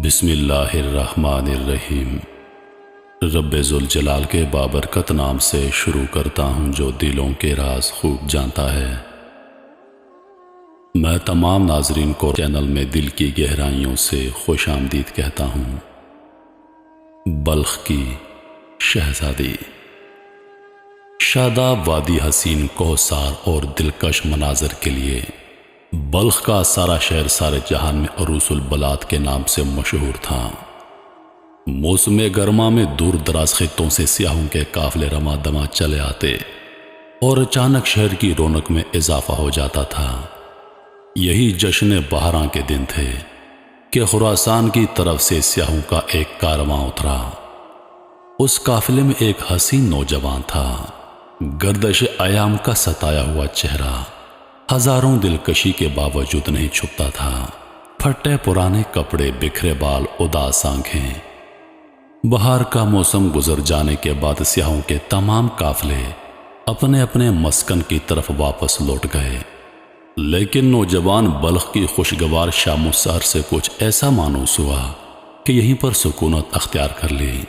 بسم اللہ الرحمن الرحیم۔ رب ذوالجلال کے بابرکت نام سے شروع کرتا ہوں جو دلوں کے راز خوب جانتا ہے۔ میں تمام ناظرین کو چینل میں دل کی گہرائیوں سے خوش آمدید کہتا ہوں۔ بلخ کی شہزادی۔ شاداب وادی حسین کوثر اور دلکش مناظر کے لیے بلخ کا سارا شہر سارے جہان میں عروس البلاد کے نام سے مشہور تھا۔ موسم گرما میں دور دراز خطوں سے سیاحوں کے قافلے رواں دواں چلے آتے اور اچانک شہر کی رونق میں اضافہ ہو جاتا تھا۔ یہی جشن بہاراں کے دن تھے کہ خراسان کی طرف سے سیاحوں کا ایک کارواں اترا۔ اس قافلے میں ایک حسین نوجوان تھا، گردش ایام کا ستایا ہوا چہرہ ہزاروں دلکشی کے باوجود نہیں چھپتا تھا۔ پھٹے پرانے کپڑے، بکھرے بال، اداس آنکھیں۔ بہار کا موسم گزر جانے کے بعد سیاحوں کے تمام قافلے اپنے اپنے مسکن کی طرف واپس لوٹ گئے، لیکن نوجوان بلخ کی خوشگوار شام و سحر سے کچھ ایسا مانوس ہوا کہ یہیں پر سکونت اختیار کر لی۔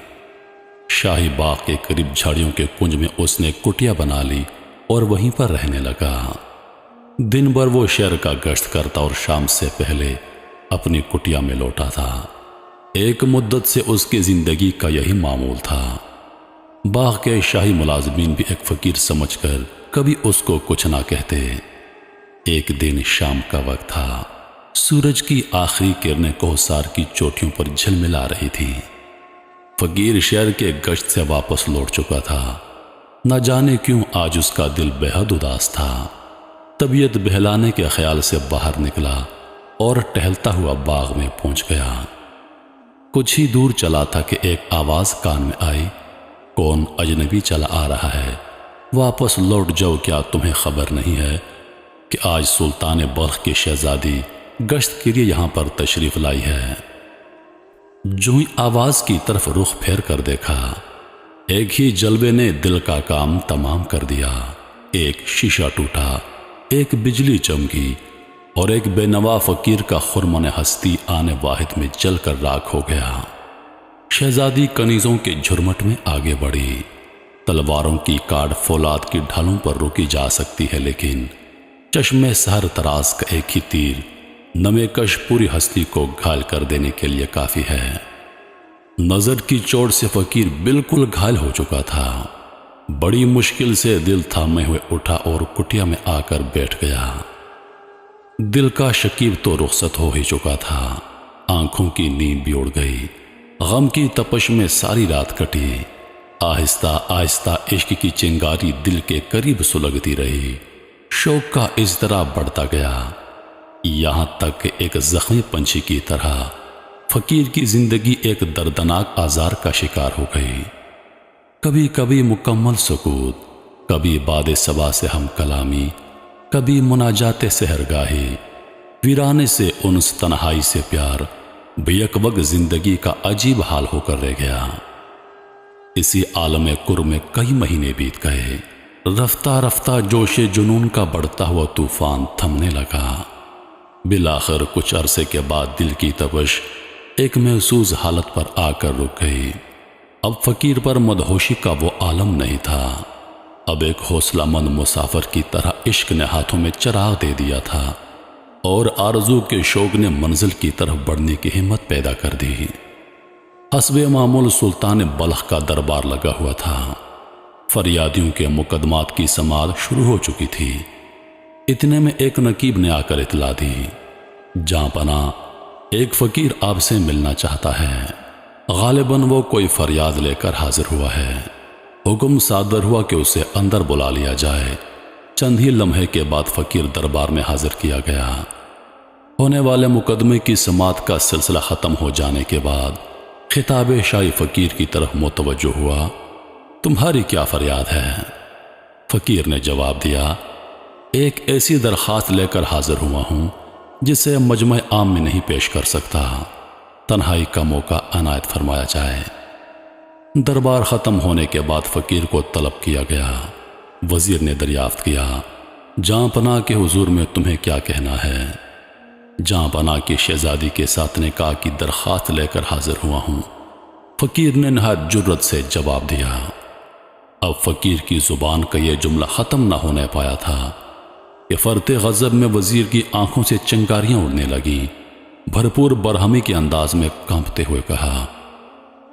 شاہی باغ کے قریب جھاڑیوں کے کنج میں اس نے کٹیا بنا لی اور وہیں پر رہنے لگا۔ دن بھر وہ شہر کا گشت کرتا اور شام سے پہلے اپنی کٹیا میں لوٹا تھا۔ ایک مدت سے اس کی زندگی کا یہی معمول تھا۔ باغ کے شاہی ملازمین بھی ایک فقیر سمجھ کر کبھی اس کو کچھ نہ کہتے۔ ایک دن شام کا وقت تھا، سورج کی آخری کرنیں کوثر کی چوٹیوں پر جھلملا رہی تھی۔ فقیر شہر کے گشت سے واپس لوٹ چکا تھا۔ نہ جانے کیوں آج اس کا دل بے حد اداس تھا۔ طبیعت بہلانے کے خیال سے باہر نکلا اور ٹہلتا ہوا باغ میں پہنچ گیا۔ کچھ ہی دور چلا تھا کہ ایک آواز کان میں آئی، کون اجنبی چلا آ رہا ہے؟ واپس لوٹ جاؤ، کیا تمہیں خبر نہیں ہے کہ آج سلطان بلخ کی شہزادی گشت کے لیے یہاں پر تشریف لائی ہے؟ جو ہی آواز کی طرف رخ پھیر کر دیکھا، ایک ہی جلوے نے دل کا کام تمام کر دیا۔ ایک شیشہ ٹوٹا، ایک بجلی چمکی اور ایک بے نوا فقیر کا خرمن ہستی آنے واحد میں جل کر راکھ ہو گیا۔ شہزادی کنیزوں کے جھرمٹ میں آگے بڑھی۔ تلواروں کی کاٹ فولاد کی ڈھالوں پر روکی جا سکتی ہے، لیکن چشم سحر تراز کا ایک ہی تیر نمے کش پوری ہستی کو گھائل کر دینے کے لیے کافی ہے۔ نظر کی چوٹ سے فقیر بالکل گھائل ہو چکا تھا۔ بڑی مشکل سے دل تھامے ہوئے اٹھا اور کٹیا میں آ کر بیٹھ گیا۔ دل کا شکیب تو رخصت ہو ہی چکا تھا، آنکھوں کی نیند بھی اڑ گئی۔ غم کی تپش میں ساری رات کٹی۔ آہستہ آہستہ عشق کی چنگاری دل کے قریب سلگتی رہی۔ شوق کا اضطراب بڑھتا گیا، یہاں تک کہ ایک زخمی پنچھی کی طرح فقیر کی زندگی ایک دردناک آزار کا شکار ہو گئی۔ کبھی کبھی مکمل سکوت، کبھی باد صبا سے ہم کلامی، کبھی مناجات سحرگاہی، ویرانے سے انس، تنہائی سے پیار، بیک وقت زندگی کا عجیب حال ہو کر رہ گیا۔ اسی عالم قرب میں کئی مہینے بیت گئے۔ رفتہ رفتہ جوش جنون کا بڑھتا ہوا طوفان تھمنے لگا۔ بالآخر کچھ عرصے کے بعد دل کی تپش ایک محسوس حالت پر آ کر رک گئی۔ اب فقیر پر مدہوشی کا وہ عالم نہیں تھا، اب ایک حوصلہ مند مسافر کی طرح عشق نے ہاتھوں میں چراغ دے دیا تھا اور آرزو کے شوق نے منزل کی طرف بڑھنے کی ہمت پیدا کر دی۔ حسب معمول سلطان بلخ کا دربار لگا ہوا تھا۔ فریادیوں کے مقدمات کی سماعت شروع ہو چکی تھی۔ اتنے میں ایک نقیب نے آ کر اطلاع دی، جہاں پناہ ایک فقیر آپ سے ملنا چاہتا ہے۔ غالباً وہ کوئی فریاد لے کر حاضر ہوا ہے۔ حکم صادر ہوا کہ اسے اندر بلا لیا جائے۔ چند ہی لمحے کے بعد فقیر دربار میں حاضر کیا گیا۔ ہونے والے مقدمے کی سماعت کا سلسلہ ختم ہو جانے کے بعد خطاب شاہی فقیر کی طرف متوجہ ہوا، تمہاری کیا فریاد ہے؟ فقیر نے جواب دیا، ایک ایسی درخواست لے کر حاضر ہوا ہوں جسے مجمع عام میں نہیں پیش کر سکتا، تنہائی کا موقع عنایت فرمایا جائے۔ دربار ختم ہونے کے بعد فقیر کو طلب کیا گیا۔ وزیر نے دریافت کیا، جہاں پناہ کے حضور میں تمہیں کیا کہنا ہے؟ جہاں بنا کی شہزادی کے ساتھ نکاح کی درخواست لے کر حاضر ہوا ہوں۔ فقیر نے نہایت جرأت سے جواب دیا۔ اب فقیر کی زبان کا یہ جملہ ختم نہ ہونے پایا تھا کہ فرط غضب میں وزیر کی آنکھوں سے چنگاریاں اڑنے لگیں۔ بھرپور برہمی کے انداز میں کانپتے ہوئے کہا،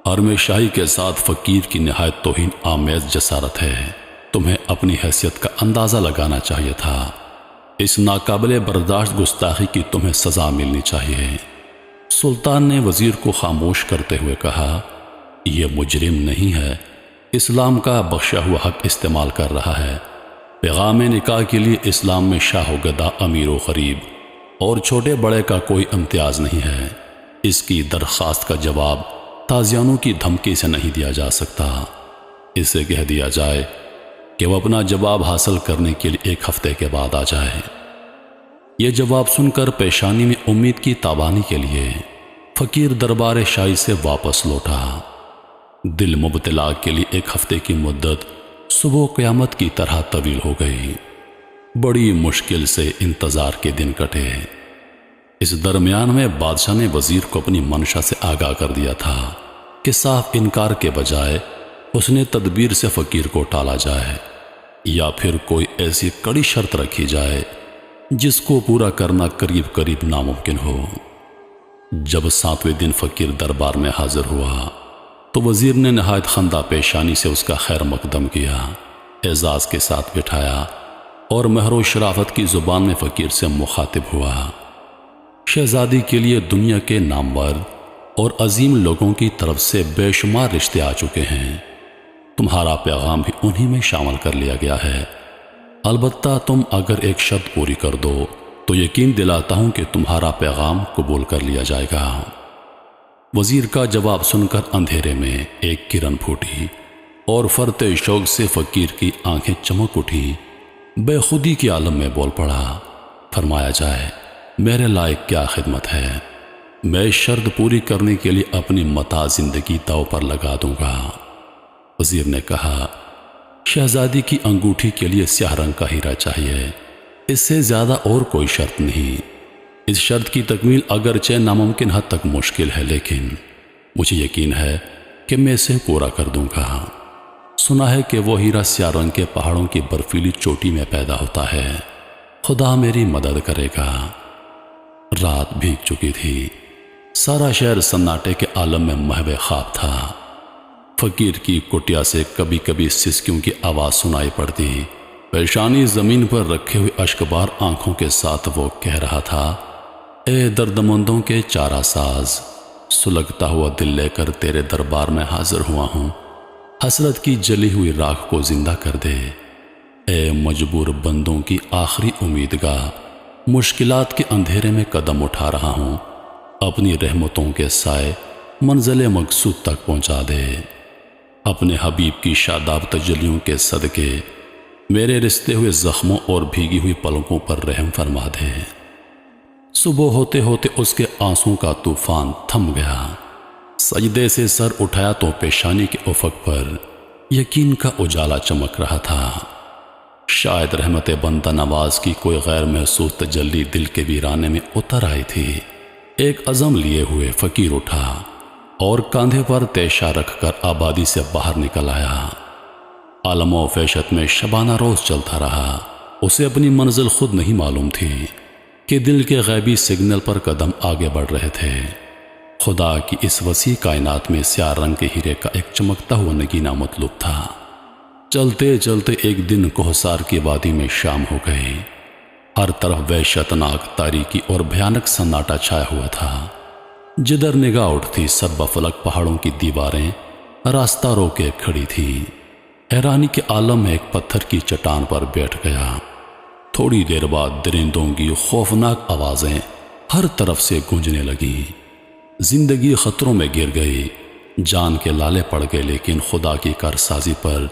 حرم شاہی کے ساتھ فقیر کی نہایت توہین آمیز جسارت ہے۔ تمہیں اپنی حیثیت کا اندازہ لگانا چاہیے تھا۔ اس ناقابل برداشت گستاخی کی تمہیں سزا ملنی چاہیے۔ سلطان نے وزیر کو خاموش کرتے ہوئے کہا، یہ مجرم نہیں ہے، اسلام کا بخشا ہوا حق استعمال کر رہا ہے۔ پیغام نکاح کے لیے اسلام میں شاہ و گدا، امیر و غریب اور چھوٹے بڑے کا کوئی امتیاز نہیں ہے۔ اس کی درخواست کا جواب تازیانوں کی دھمکی سے نہیں دیا جا سکتا۔ اسے کہہ دیا جائے کہ وہ اپنا جواب حاصل کرنے کے لیے 1 ہفتے کے بعد آ جائے۔ یہ جواب سن کر پیشانی میں امید کی تابانی کے لیے فقیر دربار شاہی سے واپس لوٹا۔ دل مبتلا کے لیے 1 ہفتے کی مدت صبح قیامت کی طرح طویل ہو گئی۔ بڑی مشکل سے انتظار کے دن کٹے۔ اس درمیان میں بادشاہ نے وزیر کو اپنی منشا سے آگاہ کر دیا تھا کہ صاف انکار کے بجائے اس نے تدبیر سے فقیر کو ٹالا جائے، یا پھر کوئی ایسی کڑی شرط رکھی جائے جس کو پورا کرنا قریب قریب ناممکن ہو۔ جب 7ویں دن فقیر دربار میں حاضر ہوا تو وزیر نے نہایت خندہ پیشانی سے اس کا خیر مقدم کیا، اعزاز کے ساتھ بٹھایا اور مہر و شرافت کی زبان میں فقیر سے مخاطب ہوا۔ شہزادی کے لیے دنیا کے نامور اور عظیم لوگوں کی طرف سے بے شمار رشتے آ چکے ہیں، تمہارا پیغام بھی انہی میں شامل کر لیا گیا ہے۔ البتہ تم اگر ایک شرط پوری کر دو تو یقین دلاتا ہوں کہ تمہارا پیغام قبول کر لیا جائے گا۔ وزیر کا جواب سن کر اندھیرے میں ایک کرن پھوٹی اور فرط شوق سے فقیر کی آنکھیں چمک اٹھی۔ بے خودی کے عالم میں بول پڑا، فرمایا جائے میرے لائق کیا خدمت ہے، میں شرط پوری کرنے کے لیے اپنی متاع زندگی داؤ پر لگا دوں گا۔ وزیر نے کہا، شہزادی کی انگوٹھی کے لیے سیاہ رنگ کا ہیرا چاہیے، اس سے زیادہ اور کوئی شرط نہیں۔ اس شرط کی تکمیل اگرچہ ناممکن حد تک مشکل ہے، لیکن مجھے یقین ہے کہ میں اسے پورا کر دوں گا۔ سنا ہے کہ وہ ہیرا سیاہ رنگ کے پہاڑوں کی برفیلی چوٹی میں پیدا ہوتا ہے، خدا میری مدد کرے گا۔ رات بھیگ چکی تھی، سارا شہر سناٹے کے عالم میں محو خواب تھا۔ فقیر کی کٹیا سے کبھی کبھی سسکیوں کی آواز سنائی پڑتی۔ پیشانی زمین پر رکھے ہوئے اشکبار آنکھوں کے ساتھ وہ کہہ رہا تھا، اے دردمندوں کے چارہ ساز، سلگتا ہوا دل لے کر تیرے دربار میں حاضر ہوا ہوں، حسرت کی جلی ہوئی راکھ کو زندہ کر دے۔ اے مجبور بندوں کی آخری امیدگاہ، مشکلات کے اندھیرے میں قدم اٹھا رہا ہوں، اپنی رحمتوں کے سائے منزل مقصود تک پہنچا دے۔ اپنے حبیب کی شاداب تجلیوں کے صدقے میرے رستے ہوئے زخموں اور بھیگی ہوئی پلکوں پر رحم فرما دے۔ صبح ہوتے ہوتے اس کے آنسوں کا طوفان تھم گیا۔ سجدے سے سر اٹھایا تو پیشانی کے افق پر یقین کا اجالا چمک رہا تھا۔ شاید رحمت بندہ نواز کی کوئی غیر محسوس تجلی دل کے ویرانے میں اتر آئی تھی۔ ایک عزم لیے ہوئے فقیر اٹھا اور کاندھے پر تیشہ رکھ کر آبادی سے باہر نکل آیا۔ عالم و فیشت میں شبانہ روز چلتا رہا۔ اسے اپنی منزل خود نہیں معلوم تھی کہ دل کے غیبی سگنل پر قدم آگے بڑھ رہے تھے۔ خدا کی اس وسیع کائنات میں سیاہ رنگ کے ہیرے کا ایک چمکتا ہوا نگینہ مطلوب تھا۔ چلتے چلتے ایک دن کوہسار کی وادی میں شام ہو گئی۔ ہر طرف وحشتناک تاریکی اور بھیانک سناٹا چھایا ہوا تھا۔ جدھر نگاہ اٹھتی سربا فلک پہاڑوں کی دیواریں راستہ روکے کھڑی تھی۔ حیرانی کے عالم میں ایک پتھر کی چٹان پر بیٹھ گیا۔ تھوڑی دیر بعد درندوں کی خوفناک آوازیں ہر طرف سے گونجنے لگیں۔ زندگی خطروں میں گر گئی، جان کے لالے پڑ گئے، لیکن خدا کی کارسازی پر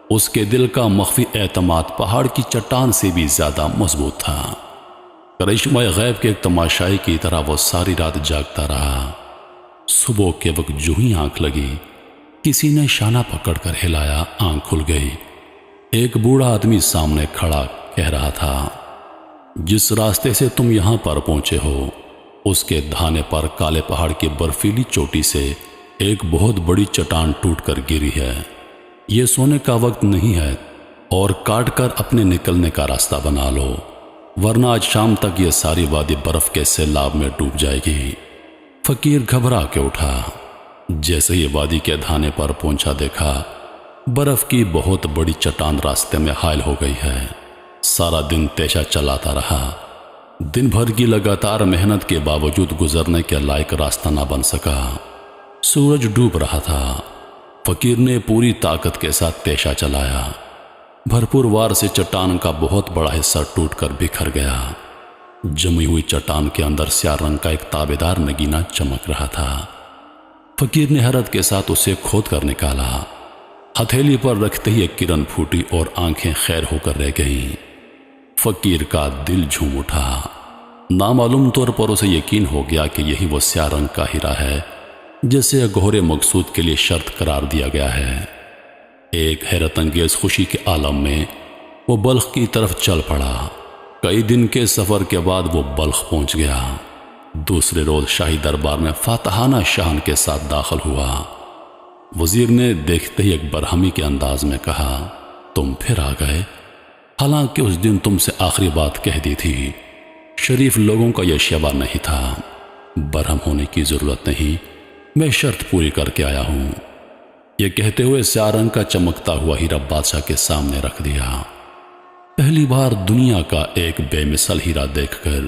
اس کے دل کا مخفی اعتماد پہاڑ کی چٹان سے بھی زیادہ مضبوط تھا۔ کرشمہ غیب کے ایک تماشائی کی طرح وہ ساری رات جاگتا رہا۔ صبح کے وقت جو ہی آنکھ لگی، کسی نے شانہ پکڑ کر ہلایا، آنکھ کھل گئی۔ ایک بوڑھا آدمی سامنے کھڑا کہہ رہا تھا، جس راستے سے تم یہاں پر پہنچے ہو اس کے دھانے پر کالے پہاڑ کی برفیلی چوٹی سے ایک بہت بڑی چٹان ٹوٹ کر گری ہے۔ یہ سونے کا وقت نہیں ہے اور کاٹ کر اپنے نکلنے کا راستہ بنا لو، ورنہ آج شام تک یہ ساری وادی برف کے سیلاب میں ڈوب جائے گی۔ فقیر گھبرا کے اٹھا۔ جیسے ہی وادی کے دھانے پر پہنچا دیکھا برف کی بہت بڑی چٹان راستے میں حائل ہو گئی ہے۔ سارا دن تیشہ چلاتا رہا، دن بھر کی لگاتار محنت کے باوجود گزرنے کے لائق راستہ نہ بن سکا۔ سورج ڈوب رہا تھا۔ فقیر نے پوری طاقت کے ساتھ تیشہ چلایا۔ بھرپور وار سے چٹان کا بہت بڑا حصہ ٹوٹ کر بکھر گیا۔ جمی ہوئی چٹان کے اندر سیاہ رنگ کا ایک تابیدار نگینہ چمک رہا تھا۔ فقیر نے حیرت کے ساتھ اسے کھود کر نکالا۔ ہتھیلی پر رکھتے ہی ایک کرن پھوٹی اور آنکھیں خیر ہو کر رہ گئیں۔ فقیر کا دل جھوم اٹھا۔ نامعلوم طور پر اسے یقین ہو گیا کہ یہی وہ سیاہ رنگ کا ہیرا ہے جسے گہرے مقصود کے لیے شرط قرار دیا گیا ہے۔ ایک حیرت انگیز خوشی کے عالم میں وہ بلخ کی طرف چل پڑا۔ کئی دن کے سفر کے بعد وہ بلخ پہنچ گیا۔ دوسرے روز شاہی دربار میں فاتحانہ شان کے ساتھ داخل ہوا۔ وزیر نے دیکھتے ہی ایک برہمی کے انداز میں کہا، تم پھر آ گئے؟ حالانکہ اس دن تم سے آخری بات کہہ دی تھی۔ شریف لوگوں کا یہ شیوا نہیں تھا۔ برہم ہونے کی ضرورت نہیں، میں شرط پوری کر کے آیا ہوں۔ یہ کہتے ہوئے سیاہ رنگ کا چمکتا ہوا ہیرا بادشاہ کے سامنے رکھ دیا۔ پہلی بار دنیا کا ایک بے مثل ہیرا دیکھ کر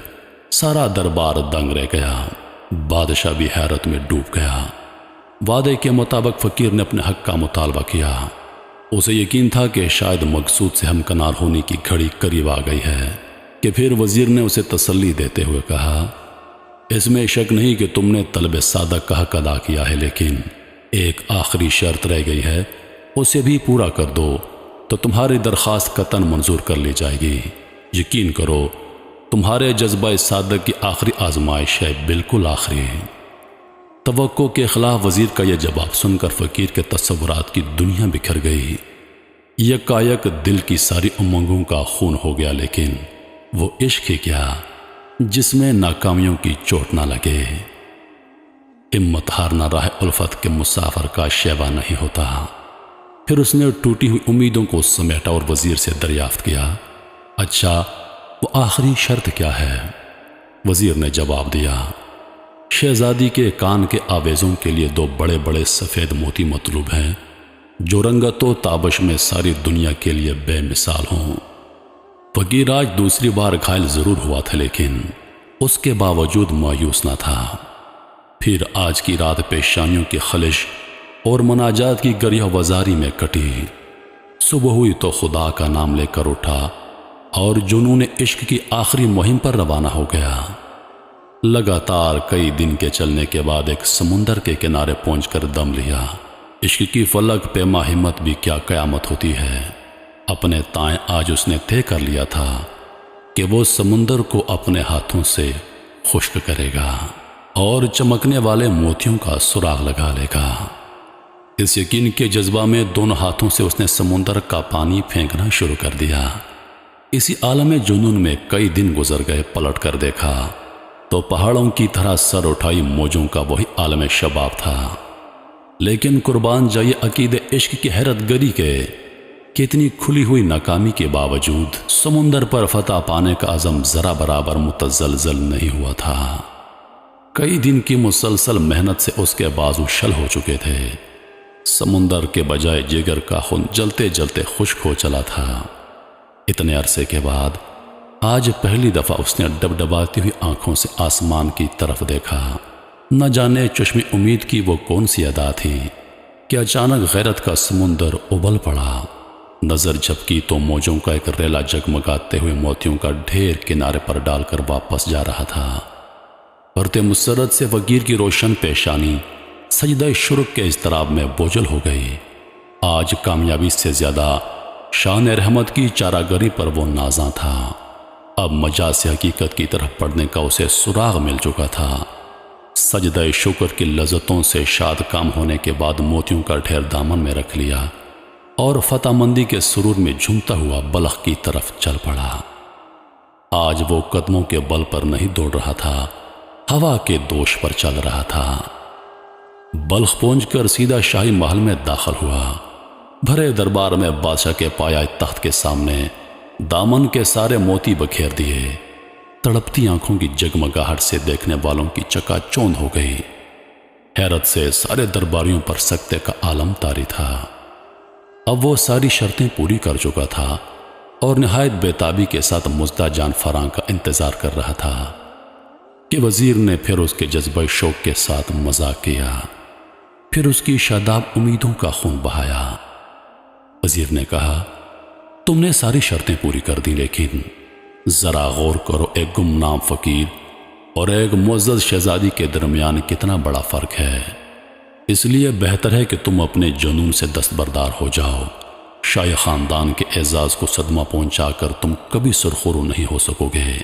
سارا دربار دنگ رہ گیا۔ بادشاہ بھی حیرت میں ڈوب گیا۔ وعدے کے مطابق فقیر نے اپنے حق کا مطالبہ کیا۔ اسے یقین تھا کہ شاید مقصود سے ہمکنار ہونے کی گھڑی قریب آ گئی ہے کہ پھر وزیر نے اسے تسلی دیتے ہوئے کہا، اس میں شک نہیں کہ تم نے طلب صادق کا حق ادا کیا ہے، لیکن ایک آخری شرط رہ گئی ہے، اسے بھی پورا کر دو تو تمہاری درخواست قطعاً منظور کر لی جائے گی۔ یقین کرو، تمہارے جذبہ صادق کی آخری آزمائش ہے، بالکل آخری۔ توقع کے خلاف وزیر کا یہ جواب سن کر فقیر کے تصورات کی دنیا بکھر گئی۔ یکایک دل کی ساری امنگوں کا خون ہو گیا، لیکن وہ عشق ہی کیا جس میں ناکامیوں کی چوٹ نہ لگے۔ ہمت ہارنا راہ الفت کے مسافر کا شیوا نہیں ہوتا۔ پھر اس نے ٹوٹی ہوئی امیدوں کو سمیٹا اور وزیر سے دریافت کیا، اچھا وہ آخری شرط کیا ہے؟ وزیر نے جواب دیا، شہزادی کے کان کے آویزوں کے لیے 2 بڑے بڑے سفید موتی مطلوب ہیں جو رنگت و تابش میں ساری دنیا کے لیے بے مثال ہوں۔ فقیر آج دوسری بار گھائل ضرور ہوا تھا، لیکن اس کے باوجود مایوس نہ تھا۔ پھر آج کی رات پیشانیوں کی خلش اور مناجات کی گریہ وزاری میں کٹی۔ صبح ہوئی تو خدا کا نام لے کر اٹھا اور جنون عشق کی آخری مہم پر روانہ ہو گیا۔ لگاتار کئی دن کے چلنے کے بعد ایک سمندر کے کنارے پہنچ کر دم لیا۔ عشق کی فلک پیما ہمت بھی کیا قیامت ہوتی ہے۔ اپنے تائیں آج اس نے طے کر لیا تھا کہ وہ سمندر کو اپنے ہاتھوں سے خشک کرے گا اور چمکنے والے موتیوں کا سراغ لگا لے گا۔ اس یقین کے جذبہ میں دونوں ہاتھوں سے اس نے سمندر کا پانی پھینکنا شروع کر دیا۔ اسی عالم جنون میں کئی دن گزر گئے۔ پلٹ کر دیکھا تو پہاڑوں کی طرح سر اٹھائی موجوں کا وہی عالم شباب تھا، لیکن قربان جائیے عقید عشق کی حیرت گری کے کتنی کھلی ہوئی ناکامی کے باوجود سمندر پر فتح پانے کا عزم ذرا برابر متزلزل نہیں ہوا تھا۔ کئی دن کی مسلسل محنت سے اس کے بازو شل ہو چکے تھے۔ سمندر کے بجائے جگر کا خون جلتے جلتے خشک ہو چلا تھا۔ اتنے عرصے کے بعد آج پہلی دفعہ اس نے ڈبڈباتی ہوئی آنکھوں سے آسمان کی طرف دیکھا۔ نہ جانے چشم امید کی وہ کون سی ادا تھی کہ اچانک غیرت کا سمندر ابل پڑا۔ نظر جھپکی تو موجوں کا ایک ریلا جگمگاتے ہوئے موتیوں کا ڈھیر کنارے پر ڈال کر واپس جا رہا تھا۔ پرت مسرت سے فقیر کی روشن پیشانی سجدہ شرک کے اضطراب میں بوجھل ہو گئی۔ آج کامیابی سے زیادہ شان رحمت کی چاراگری پر وہ نازاں تھا۔ اب مجاز حقیقت کی طرف پڑھنے کا اسے سراغ مل چکا تھا۔ سجدہ شکر کی لذتوں سے شاد کام ہونے کے بعد موتیوں کا ڈھیر دامن میں رکھ لیا اور فتح مندی کے سرور میں جھومتا ہوا بلخ کی طرف چل پڑا۔ آج وہ قدموں کے بل پر نہیں دوڑ رہا تھا، ہوا کے دوش پر چل رہا تھا۔ بلخ پہنچ کر سیدھا شاہی محل میں داخل ہوا۔ بھرے دربار میں بادشاہ کے پایا تخت کے سامنے دامن کے سارے موتی بکھیر دیے۔ تڑپتی آنکھوں کی جگمگاہٹ سے دیکھنے والوں کی چکا چوند ہو گئی۔ حیرت سے سارے درباریوں پر سکتے کا عالم طاری تھا۔ اب وہ ساری شرطیں پوری کر چکا تھا اور نہایت بےتابی کے ساتھ مزدہ جان فراں کا انتظار کر رہا تھا کہ وزیر نے پھر اس کے جذبہ شوق کے ساتھ مذاق کیا، پھر اس کی شاداب امیدوں کا خون بہایا۔ وزیر نے کہا، تم نے ساری شرطیں پوری کر دی، لیکن ذرا غور کرو، ایک گمنام فقیر اور ایک معزز شہزادی کے درمیان کتنا بڑا فرق ہے۔ اس لیے بہتر ہے کہ تم اپنے جنون سے دستبردار ہو جاؤ۔ شاہی خاندان کے اعزاز کو صدمہ پہنچا کر تم کبھی سرخرو نہیں ہو سکو گے۔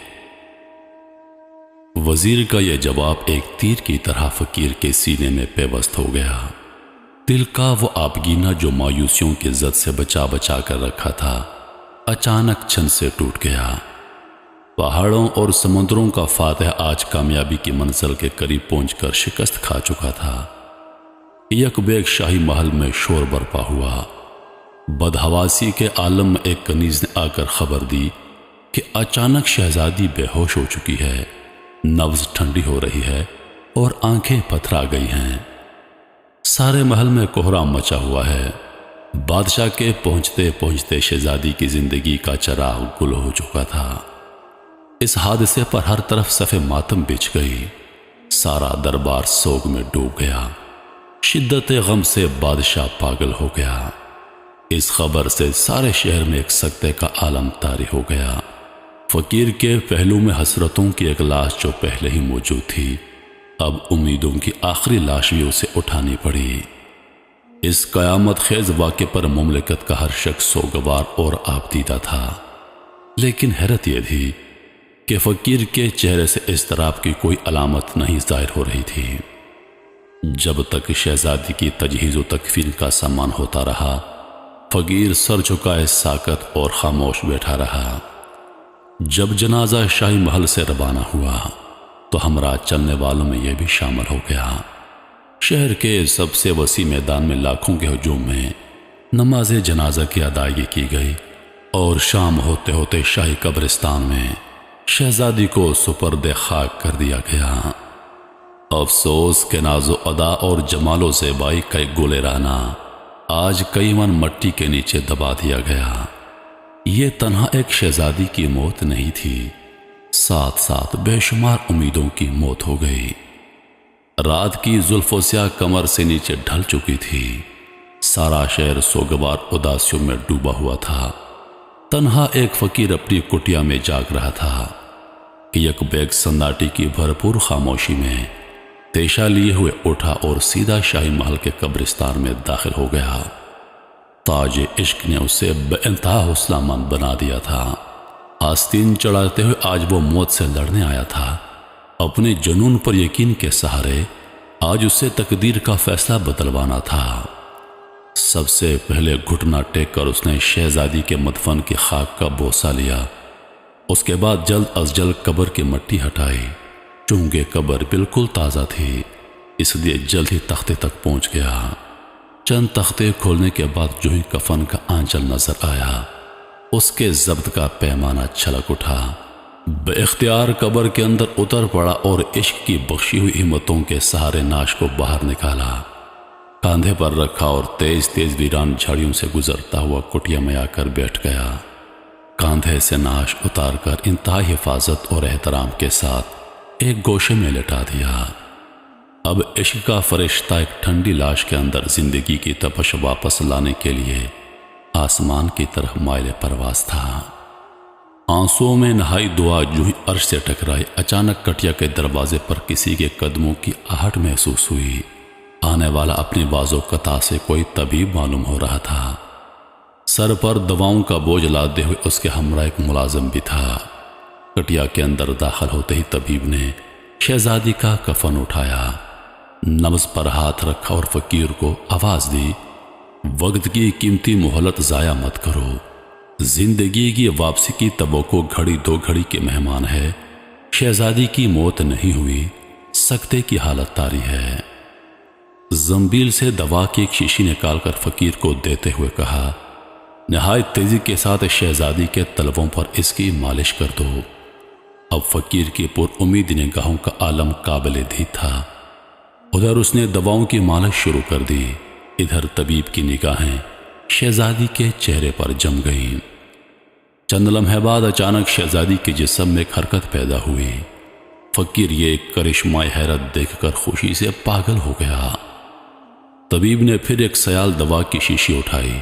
وزیر کا یہ جواب ایک تیر کی طرح فقیر کے سینے میں پیوست ہو گیا۔ دل کا وہ آبگینہ جو مایوسیوں کی زد سے بچا بچا کر رکھا تھا، اچانک چھن سے ٹوٹ گیا۔ پہاڑوں اور سمندروں کا فاتح آج کامیابی کی منزل کے قریب پہنچ کر شکست کھا چکا تھا۔ یک بیک شاہی محل میں شور برپا ہوا۔ بدحواسی کے عالم میں ایک کنیز نے آ کر خبر دی کہ اچانک شہزادی بے ہوش ہو چکی ہے، نبض ٹھنڈی ہو رہی ہے اور آنکھیں پتھرا گئی ہیں۔ سارے محل میں کوہرام مچا ہوا ہے۔ بادشاہ کے پہنچتے پہنچتے شہزادی کی زندگی کا چراغ گل ہو چکا تھا۔ اس حادثے پر ہر طرف صف ماتم بچھ گئی۔ سارا دربار سوگ میں ڈوب گیا۔ شدت غم سے بادشاہ پاگل ہو گیا۔ اس خبر سے سارے شہر میں ایک سکتے کا عالم طاری ہو گیا۔ فقیر کے پہلو میں حسرتوں کی ایک لاش جو پہلے ہی موجود تھی، اب امیدوں کی آخری لاش بھی اسے اٹھانی پڑی۔ اس قیامت خیز واقعے پر مملکت کا ہر شخص سوگوار اور آبدیدہ تھا، لیکن حیرت یہ تھی کہ فقیر کے چہرے سے اضطراب کی کوئی علامت نہیں ظاہر ہو رہی تھی۔ جب تک شہزادی کی تجہیز و تکفین کا سامان ہوتا رہا، فقیر سر جھکائے ساکت اور خاموش بیٹھا رہا۔ جب جنازہ شاہی محل سے روانہ ہوا تو ہمراہ چلنے والوں میں یہ بھی شامل ہو گیا۔ شہر کے سب سے وسیع میدان میں لاکھوں کے ہجوم میں نماز جنازہ کی ادائیگی کی گئی اور شام ہوتے ہوتے شاہی قبرستان میں شہزادی کو سپرد خاک کر دیا گیا۔ افسوس کے ناز و ادا اور جمال و زیبائی کا ایک گل رانا آج کئی من مٹی کے نیچے دبا دیا گیا۔ یہ تنہا ایک شہزادی کی موت نہیں تھی، ساتھ ساتھ بے شمار امیدوں کی موت ہو گئی۔ رات کی زلف و سیاہ کمر سے نیچے ڈھل چکی تھی۔ سارا شہر سوگوار اداسیوں میں ڈوبا ہوا تھا۔ تنہا ایک فقیر اپنی کٹیا میں جاگ رہا تھا کہ یک بیک سناٹی کی بھرپور خاموشی میں تیشا لیے ہوئے اٹھا اور سیدھا شاہی محل کے قبرستان میں داخل ہو گیا۔ تاج عشق نے اسے بے انتہا حوصلہ مند بنا دیا تھا۔ آستین چڑھاتے ہوئے آج وہ موت سے لڑنے آیا تھا۔ اپنے جنون پر یقین کے سہارے آج اسے تقدیر کا فیصلہ بدلوانا تھا۔ سب سے پہلے گھٹنا ٹیک کر اس نے شہزادی کے مدفن کی خاک کا بوسہ لیا۔ اس کے بعد جلد از جلد قبر کی مٹی ہٹائی۔ چونکہ قبر بالکل تازہ تھی، اس لیے جلد ہی تختے تک پہنچ گیا۔ چند تختے کھولنے کے بعد جو ہی کفن کا آنچل نظر آیا، اس کے ضبط کا پیمانہ چھلک اٹھا۔ بے اختیار قبر کے اندر اتر پڑا اور عشق کی بخشی ہوئی ہمتوں کے سہارے ناش کو باہر نکالا، کاندھے پر رکھا اور تیز تیز ویران جھاڑیوں سے گزرتا ہوا کٹیا میں آ کر بیٹھ گیا۔ کاندھے سے ناش اتار کر انتہائی حفاظت اور احترام کے ساتھ ایک گوشے میں لٹا دیا۔ اب عشق کا فرشتہ ایک ٹھنڈی لاش کے اندر زندگی کی تپش واپس لانے کے لیے آسمان کی طرف مائل پرواز تھا۔ آنسوؤں میں نہائی دعا جو ہی عرش سے ٹکرائی، اچانک کٹیا کے دروازے پر کسی کے قدموں کی آہٹ محسوس ہوئی۔ آنے والا اپنی باز و قطع سے کوئی طبیب معلوم ہو رہا تھا۔ سر پر دواؤں کا بوجھ لادے ہوئے اس کے ہمراہ ایک ملازم بھی تھا۔ کٹیا کے اندر داخل ہوتے ہی طبیب نے شہزادی کا کفن اٹھایا، نبض پر ہاتھ رکھا اور فقیر کو آواز دی، وقت کی قیمتی مہلت ضائع مت کرو۔ زندگی کی واپسی کی توقع گھڑی دو گھڑی کے مہمان ہے۔ شہزادی کی موت نہیں ہوئی، سکتے کی حالت طاری ہے۔ زنبیل سے دوا کی ایک شیشی نکال کر فقیر کو دیتے ہوئے کہا، نہایت تیزی کے ساتھ شہزادی کے تلووں پر اس کی مالش کر دو۔ اب فقیر کی پر امید نگاہوں کا عالم قابل دید تھا۔ ادھر اس نے دواؤں کی مالش شروع کر دی، ادھر طبیب کی نگاہیں شہزادی کے چہرے پر جم گئیں۔ چند لمحے بعد اچانک شہزادی کے جسم میں ایک حرکت پیدا ہوئی۔ فقیر یہ کرشمہ حیرت دیکھ کر خوشی سے پاگل ہو گیا۔ طبیب نے پھر ایک سیال دوا کی شیشی اٹھائی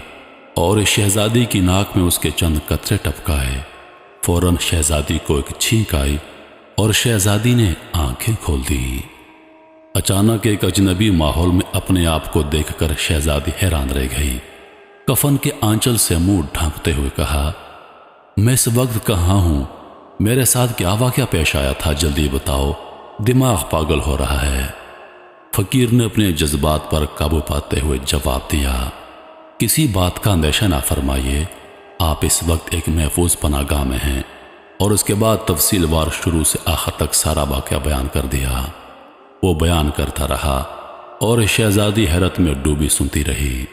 اور شہزادی کی ناک میں اس کے چند قطرے ٹپکائے۔ فوراً شہزادی کو ایک چھینک آئی اور شہزادی نے آنکھیں کھول دی۔ اچانک ایک اجنبی ماحول میں اپنے آپ کو دیکھ کر شہزادی حیران رہ گئی۔ کفن کے آنچل سے منہ ڈھانپتے ہوئے کہا، میں اس وقت کہاں ہوں؟ میرے ساتھ کیا واقعہ پیش آیا تھا؟ جلدی بتاؤ، دماغ پاگل ہو رہا ہے۔ فقیر نے اپنے جذبات پر قابو پاتے ہوئے جواب دیا، کسی بات کا اندیشہ نہ فرمائیے، آپ اس وقت ایک محفوظ پناہ گاہ میں ہیں۔ اور اس کے بعد تفصیل وار شروع سے آخر تک سارا واقعہ بیان کر دیا۔ وہ بیان کرتا رہا اور شہزادی حیرت میں ڈوبی سنتی رہی۔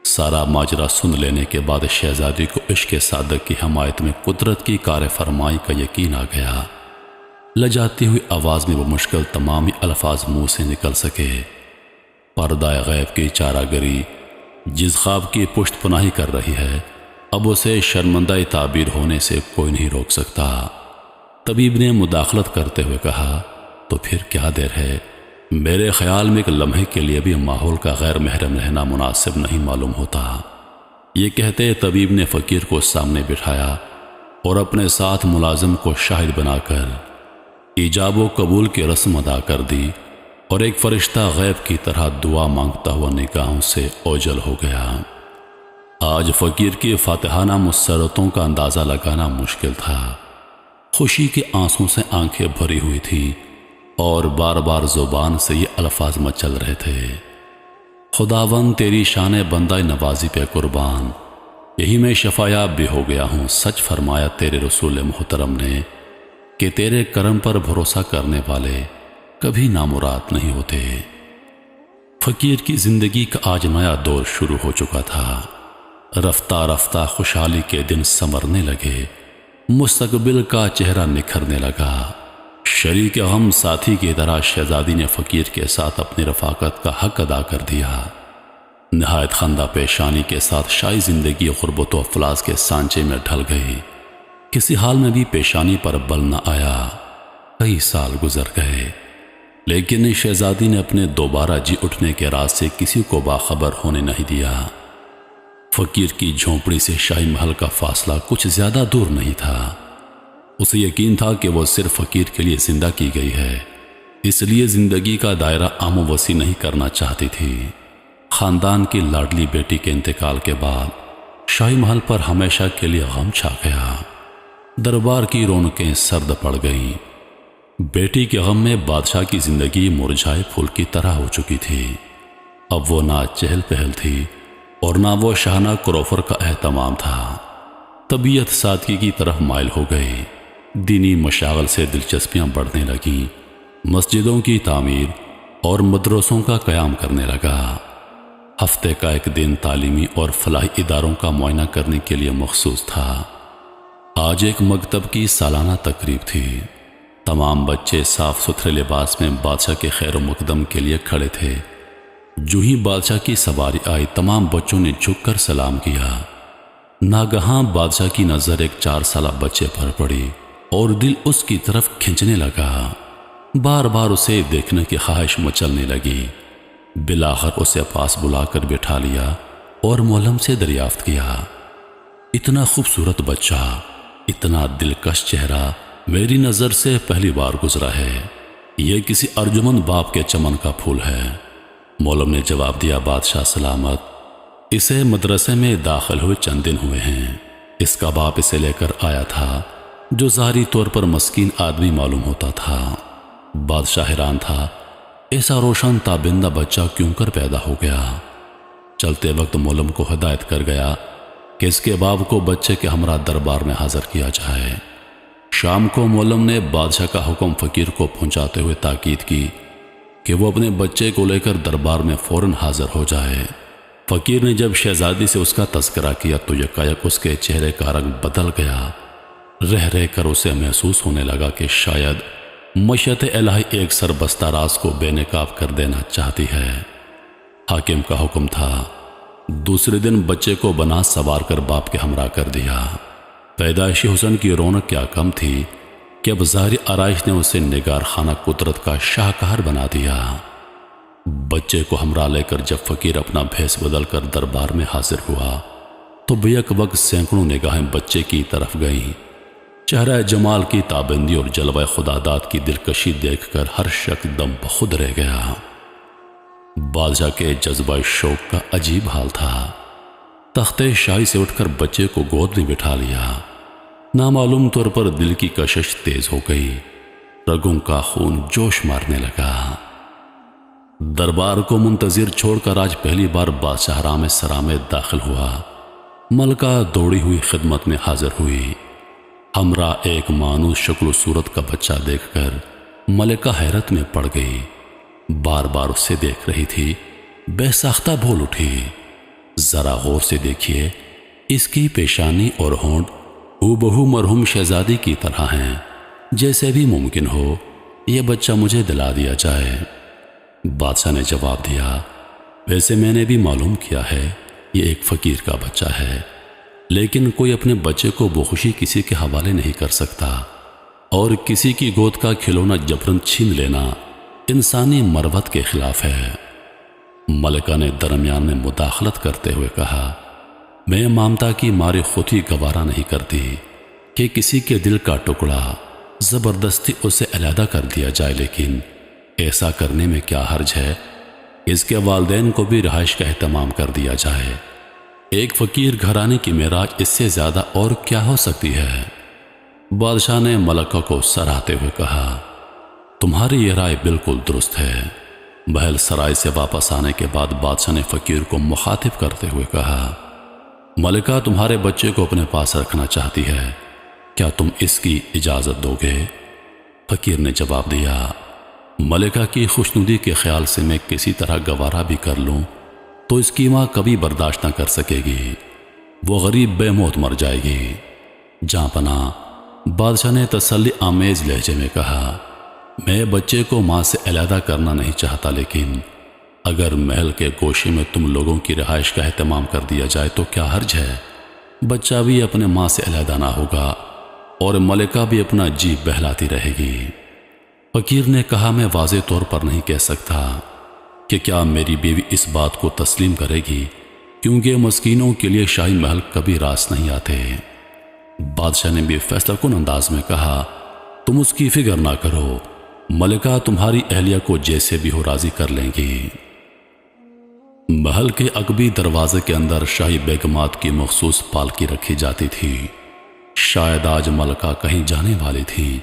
سارا ماجرا سن لینے کے بعد شہزادی کو عشق صادق کی حمایت میں قدرت کی کار فرمائی کا یقین آ گیا۔ لجاتی ہوئی آواز میں وہ مشکل تمامی الفاظ منہ سے نکل سکے۔ پردہ غیب کی چارہ گری جس خواب کی پشت پناہی کر رہی ہے، اب اسے شرمندہ تعبیر ہونے سے کوئی نہیں روک سکتا۔ طبیب نے مداخلت کرتے ہوئے کہا، تو پھر کیا دیر ہے؟ میرے خیال میں ایک لمحے کے لیے بھی ماحول کا غیر محرم رہنا مناسب نہیں معلوم ہوتا۔ یہ کہتے طبیب نے فقیر کو سامنے بٹھایا اور اپنے ساتھ ملازم کو شاہد بنا کر ایجاب و قبول کی رسم ادا کر دی اور ایک فرشتہ غیب کی طرح دعا مانگتا ہوا نگاہوں سے اوجھل ہو گیا۔ آج فقیر کی فاتحانہ مسرتوں کا اندازہ لگانا مشکل تھا۔ خوشی کے آنسوں سے آنکھیں بھری ہوئی تھیں اور بار بار زبان سے یہ الفاظ مچل رہے تھے، خداوند تیری شان بندہ نوازی پہ قربان، یہی میں شفایاب بھی ہو گیا ہوں۔ سچ فرمایا تیرے رسول محترم نے کہ تیرے کرم پر بھروسہ کرنے والے کبھی نامراد نہیں ہوتے۔ فقیر کی زندگی کا آج نیا دور شروع ہو چکا تھا۔ رفتہ رفتہ خوشحالی کے دن سنورنے لگے، مستقبل کا چہرہ نکھرنے لگا۔ شریک غم ساتھی کی طرح شہزادی نے فقیر کے ساتھ اپنی رفاقت کا حق ادا کر دیا۔ نہایت خندہ پیشانی کے ساتھ شاہی زندگی غربت و افلاس کے سانچے میں ڈھل گئی۔ کسی حال میں بھی پیشانی پر بل نہ آیا۔ کئی سال گزر گئے، لیکن شہزادی نے اپنے دوبارہ جی اٹھنے کے راز سے کسی کو باخبر ہونے نہیں دیا۔ فقیر کی جھونپڑی سے شاہی محل کا فاصلہ کچھ زیادہ دور نہیں تھا۔ اسے یقین تھا کہ وہ صرف فقیر کے لیے زندہ کی گئی ہے، اس لیے زندگی کا دائرہ عام و وسیع نہیں کرنا چاہتی تھی۔ خاندان کی لاڈلی بیٹی کے انتقال کے بعد شاہی محل پر ہمیشہ کے لیے غم چھا گیا۔ دربار کی رونقیں سرد پڑ گئیں۔ بیٹی کے غم میں بادشاہ کی زندگی مرجھائے پھول کی طرح ہو چکی تھی۔ اب وہ نہ چہل پہل تھی اور نہ وہ شاہانہ کروفر کا اہتمام تھا۔ طبیعت سادگی کی طرف مائل ہو گئی۔ دینی مشاغل سے دلچسپیاں بڑھنے لگیں۔ مسجدوں کی تعمیر اور مدرسوں کا قیام کرنے لگا۔ ہفتے کا ایک دن تعلیمی اور فلاحی اداروں کا معائنہ کرنے کے لیے مخصوص تھا۔ آج ایک مکتب کی سالانہ تقریب تھی۔ تمام بچے صاف ستھرے لباس میں بادشاہ کے خیر و مقدم کے لیے کھڑے تھے۔ جو ہی بادشاہ کی سواری آئی، تمام بچوں نے جھک کر سلام کیا۔ ناگہاں بادشاہ کی نظر ایک 4 سالہ بچے پر پڑی اور دل اس کی طرف کھنچنے لگا۔ بار بار اسے دیکھنے کی خواہش مچلنے لگی۔ بالآخر اسے پاس بلا کر بٹھا لیا اور معلم سے دریافت کیا، اتنا خوبصورت بچہ، اتنا دلکش چہرہ میری نظر سے پہلی بار گزرا ہے۔ یہ کسی ارجمند باپ کے چمن کا پھول ہے۔ معلم نے جواب دیا، بادشاہ سلامت، اسے مدرسے میں داخل ہوئے چند دن ہوئے ہیں۔ اس کا باپ اسے لے کر آیا تھا، جو ظاہری طور پر مسکین آدمی معلوم ہوتا تھا۔ بادشاہ حیران تھا، ایسا روشن تابندہ بچہ کیوں کر پیدا ہو گیا۔ چلتے وقت معلم کو ہدایت کر گیا کہ اس کے باپ کو بچے کے ہمراہ دربار میں حاضر کیا جائے۔ شام کو معلم نے بادشاہ کا حکم فقیر کو پہنچاتے ہوئے تاکید کی کہ وہ اپنے بچے کو لے کر دربار میں فوراً حاضر ہو جائے۔ فقیر نے جب شہزادی سے اس کا تذکرہ کیا تو یکایک اس کے چہرے کا رنگ بدل گیا۔ رہ رہ کر اسے محسوس ہونے لگا کہ شاید مشیت الہی ایک سربستہ راز کو بے نقاب کر دینا چاہتی ہے۔ حاکم کا حکم تھا۔ دوسرے دن بچے کو بنا سوار کر باپ کے ہمراہ کر دیا۔ پیدائشی حسن کی رونق کیا کم تھی کہ اب ظاہری آرائش نے اسے نگار خانہ قدرت کا شاہکار بنا دیا۔ بچے کو ہمراہ لے کر جب فقیر اپنا بھیس بدل کر دربار میں حاضر ہوا تو بیک وقت سینکڑوں نگاہیں بچے کی طرف گئیں۔ چہرہ جمال کی تابندی اور جلوہ خداداد کی دلکشی دیکھ کر ہر شخص دم بخود رہ گیا۔ بادشاہ کے جذبہ شوق کا عجیب حال تھا۔ تختے شاہی سے اٹھ کر بچے کو گود میں بٹھا لیا۔ نامعلوم طور پر دل کی کشش تیز ہو گئی، رگوں کا خون جوش مارنے لگا۔ دربار کو منتظر چھوڑ کر آج پہلی بار بادشاہ رام سرا میں داخل ہوا۔ ملکہ دوڑی ہوئی خدمت میں حاضر ہوئی۔ ہمراہ ایک مانوس شکل و صورت کا بچہ دیکھ کر ملکہ حیرت میں پڑ گئی، بار بار اسے دیکھ رہی تھی۔ بے ساختہ بول اٹھی، ذرا غور سے دیکھیے، اس کی پیشانی اور ہونٹ ہو مرحوم شہزادی کی طرح ہیں۔ جیسے بھی ممکن ہو یہ بچہ مجھے دلا دیا جائے۔ بادشاہ نے جواب دیا، ویسے میں نے بھی معلوم کیا ہے یہ ایک فقیر کا بچہ ہے، لیکن کوئی اپنے بچے کو بخوشی کسی کے حوالے نہیں کر سکتا، اور کسی کی گود کا کھلونا جبرن چھین لینا انسانی مروت کے خلاف ہے۔ ملکہ نے درمیان میں مداخلت کرتے ہوئے کہا، میں ممتا کی ماری خود ہی گوارا نہیں کرتی کہ کسی کے دل کا ٹکڑا زبردستی اسے علیحدہ کر دیا جائے، لیکن ایسا کرنے میں کیا حرج ہے؟ اس کے والدین کو بھی رہائش کا اہتمام کر دیا جائے۔ ایک فقیر گھرانے کی معراج اس سے زیادہ اور کیا ہو سکتی ہے؟ بادشاہ نے ملکہ کو سراہتے ہوئے کہا، تمہاری یہ رائے بالکل درست ہے۔ محل سرائے سے واپس آنے کے بعد بادشاہ نے فقیر کو مخاطب کرتے ہوئے کہا، ملکہ تمہارے بچے کو اپنے پاس رکھنا چاہتی ہے، کیا تم اس کی اجازت دو گے؟ فقیر نے جواب دیا، ملکہ کی خوشنودی کے خیال سے میں کسی طرح گوارا بھی کر لوں تو اس کی ماں کبھی برداشت نہ کر سکے گی، وہ غریب بے موت مر جائے گی۔ جہاں پناہ بادشاہ نے تسلی آمیز لہجے میں کہا، میں بچے کو ماں سے علیحدہ کرنا نہیں چاہتا، لیکن اگر محل کے گوشے میں تم لوگوں کی رہائش کا اہتمام کر دیا جائے تو کیا حرج ہے؟ بچہ بھی اپنے ماں سے علیحدہ نہ ہوگا اور ملکہ بھی اپنا جی بہلاتی رہے گی۔ فقیر نے کہا، میں واضح طور پر نہیں کہہ سکتا کہ کیا میری بیوی اس بات کو تسلیم کرے گی، کیونکہ مسکینوں کے لیے شاہی محل کبھی راس نہیں آتے۔ بادشاہ نے بھی فیصلہ کن انداز میں کہا، تم اس کی فکر نہ کرو، ملکہ تمہاری اہلیہ کو جیسے بھی ہو راضی کر لیں گی۔ محل کے عقبی دروازے کے اندر شاہی بیگمات کی مخصوص پالکی رکھی جاتی تھی۔ شاید آج ملکہ کہیں جانے والی تھی۔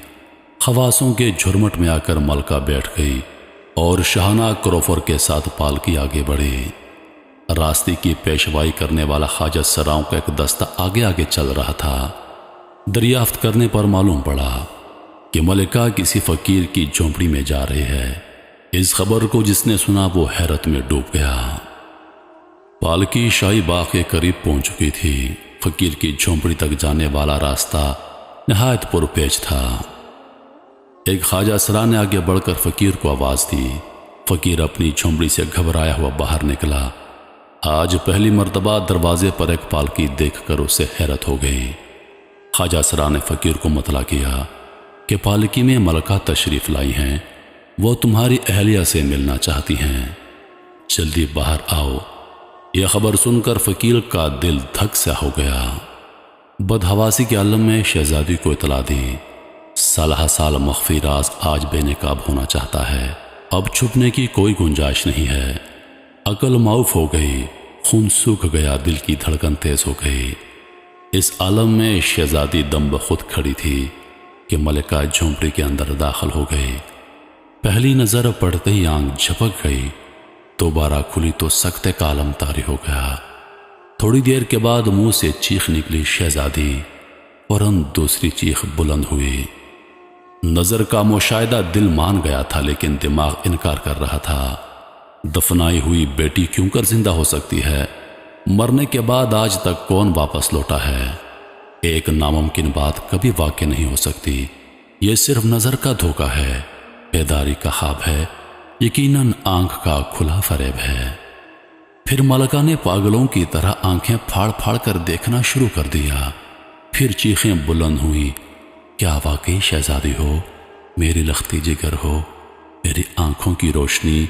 خواصوں کے جھرمٹ میں آ کر ملکہ بیٹھ گئی اور شاہانہ کروفر کے ساتھ پالکی آگے بڑھی۔ راستے کی پیشوائی کرنے والا خواجہ سراؤں کا ایک دستہ آگے آگے چل رہا تھا۔ دریافت کرنے پر معلوم پڑا کہ ملکہ کسی فقیر کی جھونپڑی میں جا رہی ہے۔ اس خبر کو جس نے سنا وہ حیرت میں ڈوب گیا۔ پالکی شاہی باغ کے قریب پہنچ چکی تھی۔ فقیر کی جھونپڑی تک جانے والا راستہ نہایت پرپیچ تھا۔ ایک خواجہ سرا نے آگے بڑھ کر فقیر کو آواز دی۔ فقیر اپنی جھونپڑی سے گھبرایا ہوا باہر نکلا۔ آج پہلی مرتبہ دروازے پر ایک پالکی دیکھ کر اسے حیرت ہو گئی۔ خواجہ سرا نے فقیر کو مطلع کیا کہ پالکی میں ملکہ تشریف لائی ہیں، وہ تمہاری اہلیہ سے ملنا چاہتی ہیں، جلدی باہر آؤ۔ یہ خبر سن کر فقیر کا دل دھک سا ہو گیا۔ بدحواسی کے عالم میں شہزادی کو اطلاع دی، سالہ سال مخفی راز آج بے نقاب ہونا چاہتا ہے، اب چھپنے کی کوئی گنجائش نہیں ہے۔ عقل معاف ہو گئی، خون سوکھ گیا، دل کی دھڑکن تیز ہو گئی۔ اس عالم میں شہزادی دم بخود کھڑی تھی کہ ملکہ جھونپڑی کے اندر داخل ہو گئی۔ پہلی نظر پڑتے ہی آنکھ جھپک گئی، دوبارہ کھلی تو سکتے کا عالم طاری ہو گیا۔ تھوڑی دیر کے بعد منہ سے چیخ نکلی، شہزادی! فوراً دوسری چیخ بلند ہوئی۔ نظر کا مشاہدہ دل مان گیا تھا لیکن دماغ انکار کر رہا تھا۔ دفنائی ہوئی بیٹی کیوں کر زندہ ہو سکتی ہے؟ مرنے کے بعد آج تک کون واپس لوٹا ہے؟ ایک ناممکن بات کبھی واقع نہیں ہو سکتی۔ یہ صرف نظر کا دھوکہ ہے، بیداری کا خواب ہے، یقیناً آنکھ کا کھلا فریب ہے۔ پھر ملکہ نے پاگلوں کی طرح آنکھیں پھاڑ پھاڑ کر دیکھنا شروع کر دیا۔ پھر چیخیں بلند ہوئی، کیا واقعی شہزادی ہو؟ میری لختی جگر ہو، میری آنکھوں کی روشنی؟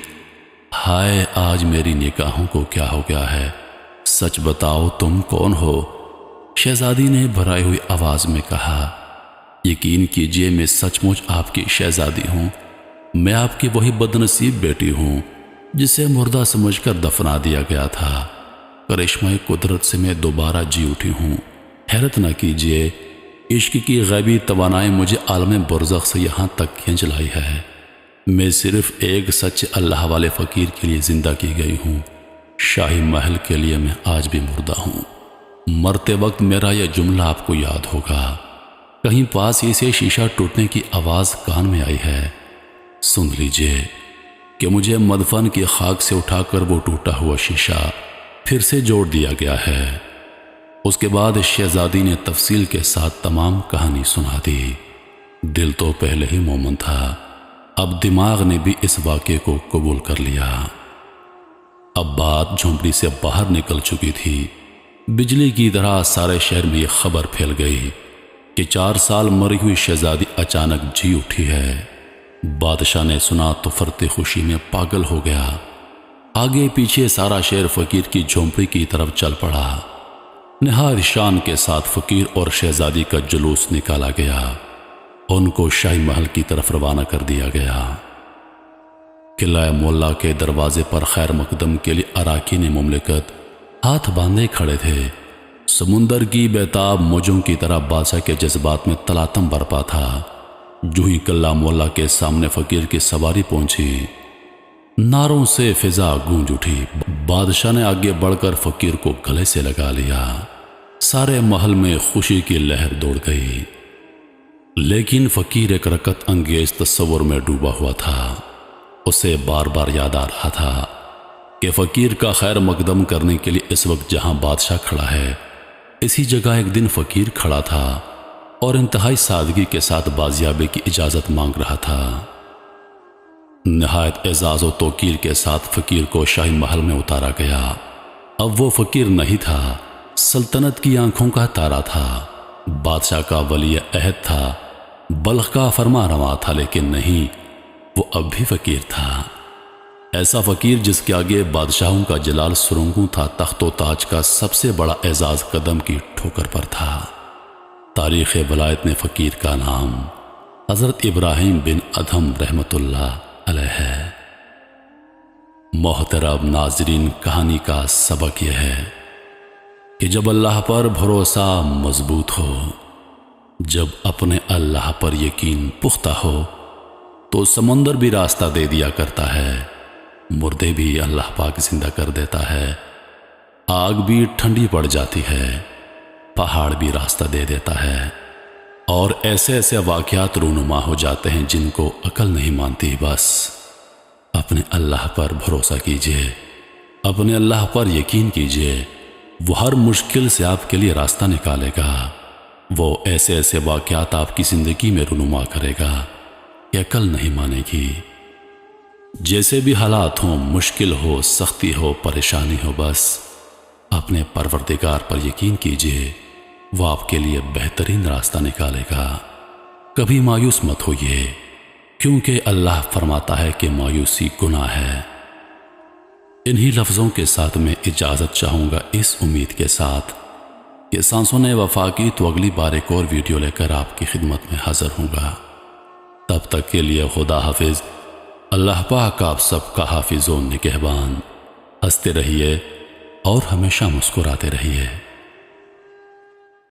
ہائے آج میری نگاہوں کو کیا ہو گیا ہے؟ سچ بتاؤ تم کون ہو؟ شہزادی نے بھرائی ہوئی آواز میں کہا، یقین کیجئے میں سچ مچ آپ کی شہزادی ہوں۔ میں آپ کی وہی بدنصیب بیٹی ہوں جسے مردہ سمجھ کر دفنا دیا گیا تھا۔ کرشمہ قدرت سے میں دوبارہ جی اٹھی ہوں۔ حیرت نہ کیجئے، عشق کی غیبی توانائی مجھے عالم برزخ سے یہاں تک کھینچ لائی ہے۔ میں صرف ایک سچے اللہ والے فقیر کے لیے زندہ کی گئی ہوں۔ شاہی محل کے لیے میں آج بھی مردہ ہوں۔ مرتے وقت میرا یہ جملہ آپ کو یاد ہوگا۔ کہیں پاس ہی سے شیشہ ٹوٹنے کی آواز کان میں آئی ہے۔ سن لیجئے کہ مجھے مدفن کی خاک سے اٹھا کر وہ ٹوٹا ہوا شیشہ پھر سے جوڑ دیا گیا ہے۔ اس کے بعد شہزادی نے تفصیل کے ساتھ تمام کہانی سنا دی۔ دل تو پہلے ہی مومن تھا، اب دماغ نے بھی اس واقعے کو قبول کر لیا۔ اب بات جھونپڑی سے باہر نکل چکی تھی۔ بجلی کی طرح سارے شہر میں یہ خبر پھیل گئی کہ 4 سال مری ہوئی شہزادی اچانک جی اٹھی ہے۔ بادشاہ نے سنا تو فرتے خوشی میں پاگل ہو گیا۔ آگے پیچھے سارا شہر فقیر کی جھونپڑی کی طرف چل پڑا۔ نہایت شان کے ساتھ فقیر اور شہزادی کا جلوس نکالا گیا۔ ان کو شاہی محل کی طرف روانہ کر دیا گیا۔ قلعہ مولا کے دروازے پر خیر مقدم کے لیے اراکین مملکت ہاتھ باندھے کھڑے تھے۔ سمندر کی بیتاب موجوں کی طرح بادشاہ کے جذبات میں تلاطم برپا تھا۔ جو ہی قلعہ مولا کے سامنے فقیر کی سواری پہنچی، نعروں سے فضا گونج اٹھی۔ بادشاہ نے آگے بڑھ کر فقیر کو گلے سے لگا لیا۔ سارے محل میں خوشی کی لہر دوڑ گئی، لیکن فقیر ایک رکت انگیز تصور میں ڈوبا ہوا تھا۔ اسے بار بار یاد آ رہا تھا کہ فقیر کا خیر مقدم کرنے کے لیے اس وقت جہاں بادشاہ کھڑا ہے، اسی جگہ ایک دن فقیر کھڑا تھا اور انتہائی سادگی کے ساتھ بازیابی کی اجازت مانگ رہا تھا۔ نہایت اعزاز و توقیر کے ساتھ فقیر کو شاہی محل میں اتارا گیا۔ اب وہ فقیر نہیں تھا، سلطنت کی آنکھوں کا تارا تھا، بادشاہ کا ولی عہد تھا، بلخ کا فرما رواں تھا، لیکن نہیں، وہ اب بھی فقیر تھا۔ ایسا فقیر جس کے آگے بادشاہوں کا جلال سرنگوں تھا، تخت و تاج کا سب سے بڑا اعزاز قدم کی ٹھوکر پر تھا۔ تاریخ ولایت میں فقیر کا نام حضرت ابراہیم بن ادھم رحمت اللہ علیہ ہے۔ محترم ناظرین، کہانی کا سبق یہ ہے کہ جب اللہ پر بھروسہ مضبوط ہو، جب اپنے اللہ پر یقین پختہ ہو، تو سمندر بھی راستہ دے دیا کرتا ہے، مردے بھی اللہ پاک زندہ کر دیتا ہے، آگ بھی ٹھنڈی پڑ جاتی ہے، پہاڑ بھی راستہ دے دیتا ہے، اور ایسے ایسے واقعات رونما ہو جاتے ہیں جن کو عقل نہیں مانتی۔ بس اپنے اللہ پر بھروسہ کیجئے، اپنے اللہ پر یقین کیجئے، وہ ہر مشکل سے آپ کے لیے راستہ نکالے گا۔ وہ ایسے ایسے واقعات آپ کی زندگی میں رونما کرے گا کہ عقل نہیں مانے گی۔ جیسے بھی حالات ہوں، مشکل ہو، سختی ہو، پریشانی ہو، بس اپنے پروردگار پر یقین کیجئے، وہ آپ کے لیے بہترین راستہ نکالے گا۔ کبھی مایوس مت ہوئیے، کیونکہ اللہ فرماتا ہے کہ مایوسی گناہ ہے۔ انہی لفظوں کے ساتھ میں اجازت چاہوں گا، اس امید کے ساتھ کہ سانسوں نے وفا کی تو اگلی بار ایک اور ویڈیو لے کر آپ کی خدمت میں حاضر ہوں گا۔ تب تک کے لیے خدا حافظ۔ اللہ پاک آپ سب کا حافظ و نگہبان۔ ہنستے رہیے اور ہمیشہ مسکراتے رہیے۔